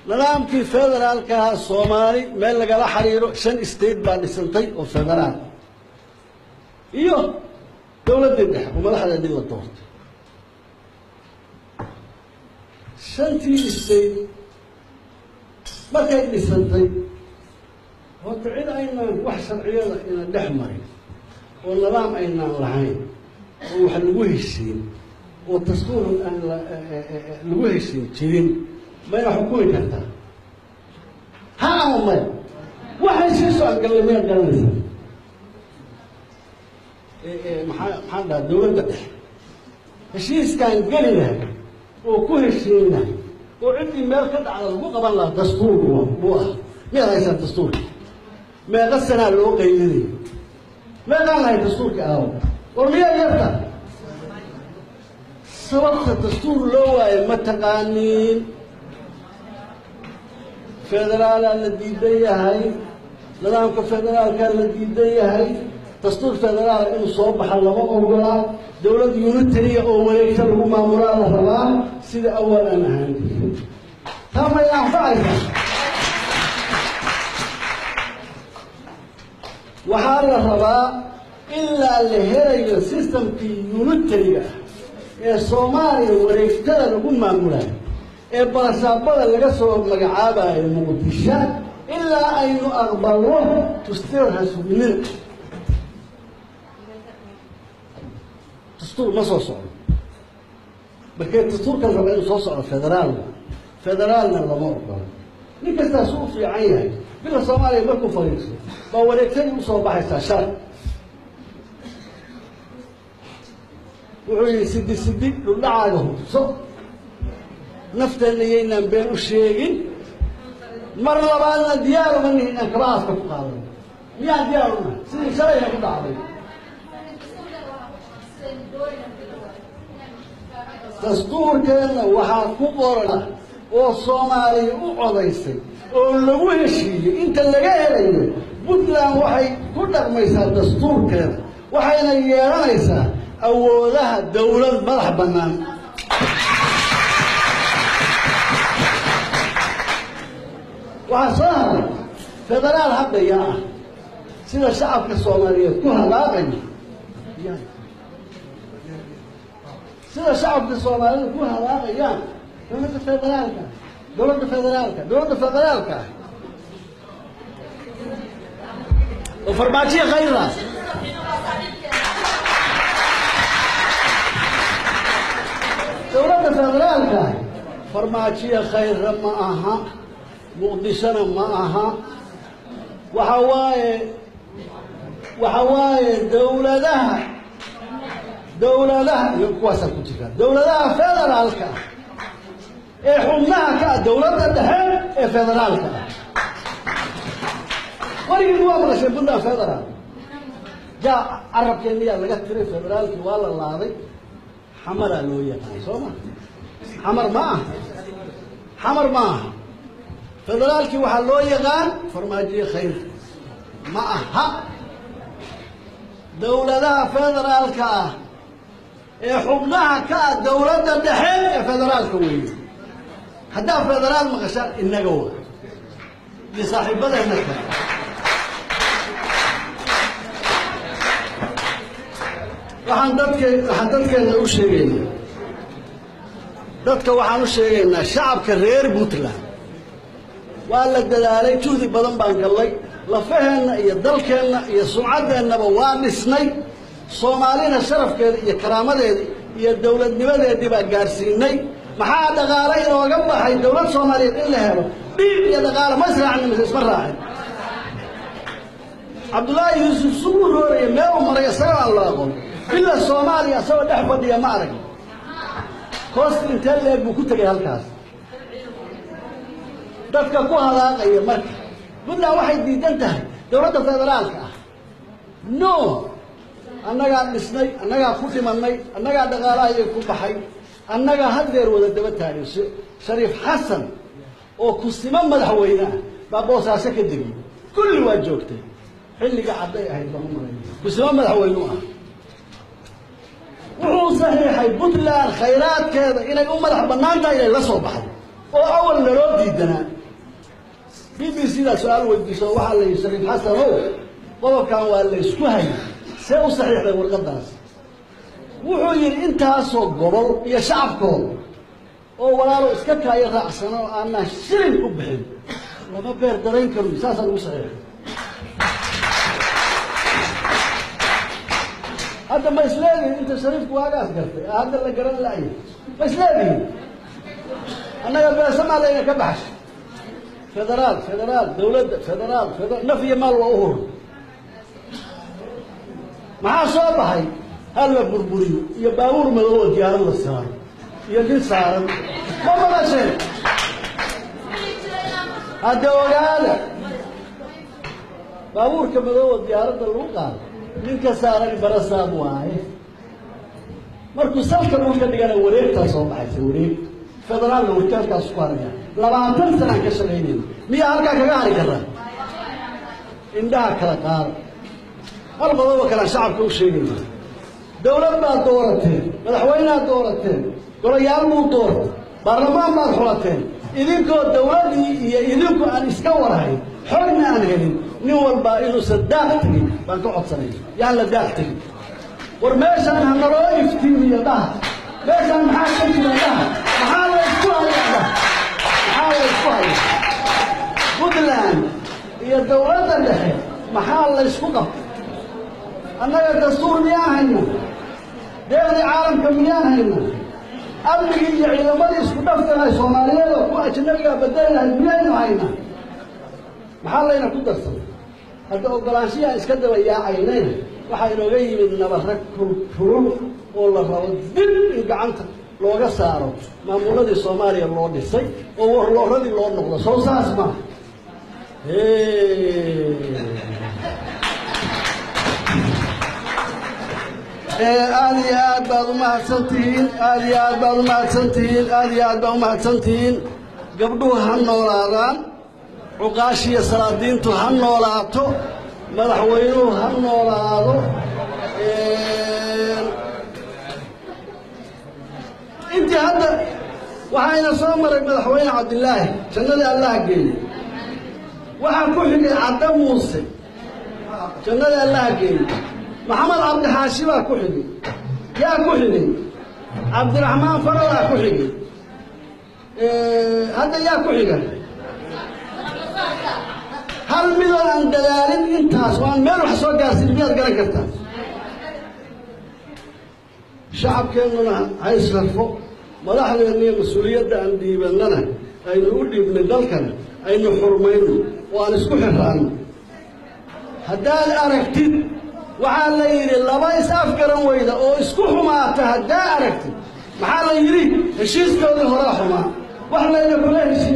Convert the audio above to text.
نظام كي فدرال كا صومالي مال لقى حريرو شن ستيت بعد سنتين أو فدرال إيوه دولة دي وما لها حدا دي الطورت شنتي ستيت ما كان لي سنتين وتعين أين وحش العيال إلى دحمري والنظام أين العين وحلوه السين والتصوير الآن لوه السين تين ما يحكون كذا ها هم واحد يسوع قال لي قال لي محمد الدولة الشيء كان قال له وكل شيء وعندي ما كنت على الوقت قبل دستور بوه ما ليس دستور ما غسنا له قيدي ما قال هاي دستور كأو وليه يرتب سبب الدستور لو ما تقانين فدرال الذي هاي نظام كفدرال كان الذي هاي دستور فدرال إنه صوب حلا ما أوجلا دولة يونترية أو وليس له ما مراد الله سيد أول أنا عندي ثم ينفع وحال الرباء إلا اللي هي السيستم في يونترية الصومالي وليس له ما مراد بارسابada laga soo magacaabayo Muqdisho ilaa aynu aqbalno tustir hasbinina tustur ma soo socdo markay tusturka rabay soo socdo federaalna lama ogola ninkasta soo fiican yahay bila Soomaaliya markuu fariiso ba wareegtay u soo baxaysa shar wuxuu sidii dhacaago soo نفتن لينا بين الشيء مر لبعضنا ديار من هنا كراس كفقارين يا ديارنا سيد شريه كفقارين دستور كان وحا كبرنا والصومالي وعضيسي ولوه شيء انت اللي قايل بدلان وحي كل ما يصير دستور كان وحينا يرانيسا اولها الدوله مدح بنان وعصار فدرال هذا يا سيد الشعب الصومالي كلها لاقي سيد الشعب الصومالي كلها لاقي يا دولة فدرالك وفرماتية غيرها دولة فدرالك فرماتية خير معها مقدسنا معها وحواي دولة لها يقواسا كتير دولة لها فدرالك حمناها كدولة الدحين فدرالك وريد وامر شبنا فدرال جاء عرب كنيا لقت تري فدرالك والله العظيم حمر لويا صوما حمر معه فدرالك وحلو يغان فرماجي خير معها دولة لها فدرالك حبناها كدولة الدحين فدرالك وين حتى فدرال مغشار النقوة لصاحب بلد النقوة وحندتك اللي وشيغين دتك وحان وشيغين الشعب كرير بوتلان ولا دلالي جهد بدن بان قلي لفهنا iyo dalkeena iyo sumcadeennaba waa dhisnay Soomaalina sharafkeeda iyo karaamadeeda iyo dawladnimadeedii baa gaarsiinay maxaa dhaqaale inooga baxay dawlad Soomaaliyeed in la helo dhiib iyo dhaqaale ma israacin isma raacin Abdullahi Yusuf Suruure meel maray isaga Allah aqoon illa Soomaaliya soo dhex fadhiya ma arag koos inta leeg buu ku tagay halkaas dadka ku halaaqaya marka budla waxay diidan tahay dawladda federaalka ah no annaga dhisnay annaga ku dhimanay annaga dhaqaalaha ku baxay annaga hadeer wada daba taariiso Shariif Xasan oo ku sima madaxweynaha baaboosaaso ka digay kulli waa joogtay xilliga caday ahayd baa maray ku sima madaxweynuhu wuxuu saxiixay Puntland khayraadkeeda inay u madax banaantahay inay la soo baxdo oo awal naloo diidana BBC da su'aal weydiiso waxa la yiri Xasan oo qodobkan waa la isku hayay see u saxiixday warqadaas wuxuu yiri intaasoo gobol iyo shacabkooda oo walaalo iska kaaya raacsano aan shilin u bixin lama beer dareen karo saasaan u saxiixay هذا ما يسلاقي انت شريف واقف قلت هذا اللي قرن لا ما يسلاقي انا قلت سمع لي كبحش فدرال دولة فدرال نفي مال وأهور مع صوبهاي هلا بربوري يا باور ملوت يا الله صار يا دي صار ما بلا شيء هذا وقال باور كملوت يا رب الوقال ninka saaran barasaab waaye markuu salka uu ka dhigana wareegta soo baxay wareeg federaal warkaas ku araya 20 sano ka shaqeynay miya halka kaga hari kara indhaha kala qaar hal qodob kala shacabka u sheegay dawlad baa dooratay madaxweynaha dooratay golayaal muu doortay baarlamaan baa xulateen idinkoo dawladii iyo idinku aan iska warahay xogna aan helin nin walba inuu saddex tagi baan ka codsanay yaan la daaqtay war meeshan hanaloo iftiimiyo dhaha meeshan maxaa ka jira dhaha maxaa la isku hayaa Puntland iyo dawladda dhexe maxaa la isku qabtay annaga dastuur miyaan hayna deeqdi caalamka miyaan hayna amnigii iyo ciidamadii isku dhaftanay Soomaaliyeed oo ku ajnabiga bedelahay miyaynu hayna maxaa layna ku darsan hadda ogolaanshiya iska daba yaacayneen waxa inooga yimid nabarrag kulul oo la rabo dib in gacanta looga saaro maamuladii Soomaaliya loo dhisay oo warlooradii loo noqdo soo saas ma aad iyo aad baad u mahadsantihiin gabdhuhu ha noolaadaan عقاشية سلادين تهنو لاتو مدحوينو هنو لاتو انت هذا وحين صامرك مدحوين عبد الله جنة الله قيل وحن كحلي عدم موسى جنة الله قيل محمد عبد حاشبة كحلي يا كحلي عبد الرحمن فرلا كحلي هذا يا كحلي هل مدن أن دلالين انتاس وان ميلو حسوا قاسين بياد قرن كرتاس شعب كاننا هاي سلفو ملاحظة أني مسؤولية أن ديبان لنا أي نقول ديبن دلكنا أي نحرمين وأن اسكو حران هدال أركتين وحالا يري اللبا يساف قرن ويدا أو اسكو حماتا هدال أركتين محالا يري هشيس كودي هرا حما وحلا ينقليه هشيس